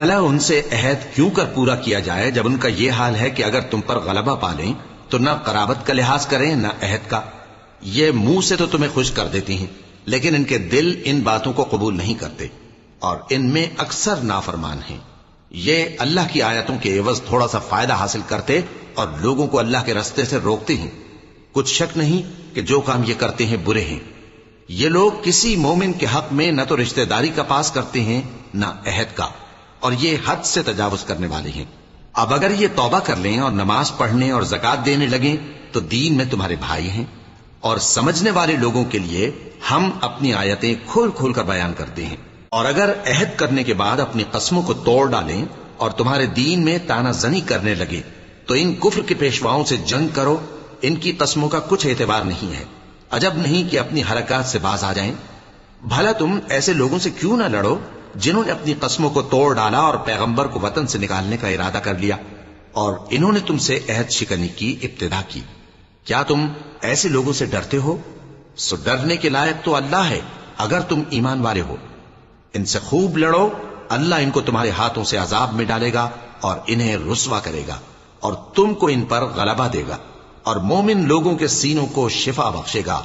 بھلا ان سے عہد کیوں کر پورا کیا جائے جب ان کا یہ حال ہے کہ اگر تم پر غلبہ پا لیں تو نہ قرابت کا لحاظ کریں نہ عہد کا. یہ منہ سے تو تمہیں خوش کر دیتی ہیں لیکن ان کے دل ان باتوں کو قبول نہیں کرتے اور ان میں اکثر نافرمان ہیں. یہ اللہ کی آیتوں کے عوض تھوڑا سا فائدہ حاصل کرتے اور لوگوں کو اللہ کے رستے سے روکتے ہیں. کچھ شک نہیں کہ جو کام یہ کرتے ہیں برے ہیں. یہ لوگ کسی مومن کے حق میں نہ تو رشتہ داری کا پاس کرتے ہیں نہ عہد کا، اور یہ حد سے تجاوز کرنے والے ہیں. اب اگر یہ توبہ کر لیں اور نماز پڑھنے اور زکات دینے لگیں تو دین میں تمہارے بھائی ہیں. اور سمجھنے والے لوگوں کے لیے ہم اپنی آیتیں کھول کھول کر بیان کرتے ہیں. اور اگر عہد کرنے کے بعد اپنی قسموں کو توڑ ڈالیں اور تمہارے دین میں تانا زنی کرنے لگے تو ان کفر کے پیشواؤں سے جنگ کرو. ان کی قسموں کا کچھ اعتبار نہیں ہے. عجب نہیں کہ اپنی حرکات سے باز آ جائیں. بھلا تم ایسے لوگوں سے کیوں نہ لڑو جنہوں نے اپنی قسموں کو توڑ ڈالا اور پیغمبر کو وطن سے نکالنے کا ارادہ کر لیا اور انہوں نے تم سے عہد شکنی کی ابتدا کی. کیا تم ایسے لوگوں سے ڈرتے ہو؟ سو ڈرنے کے لائق تو اللہ ہے اگر تم ایمان والے ہو. ان سے خوب لڑو. اللہ ان کو تمہارے ہاتھوں سے عذاب میں ڈالے گا اور انہیں رسوا کرے گا اور تم کو ان پر غلبہ دے گا اور مومن لوگوں کے سینوں کو شفا بخشے گا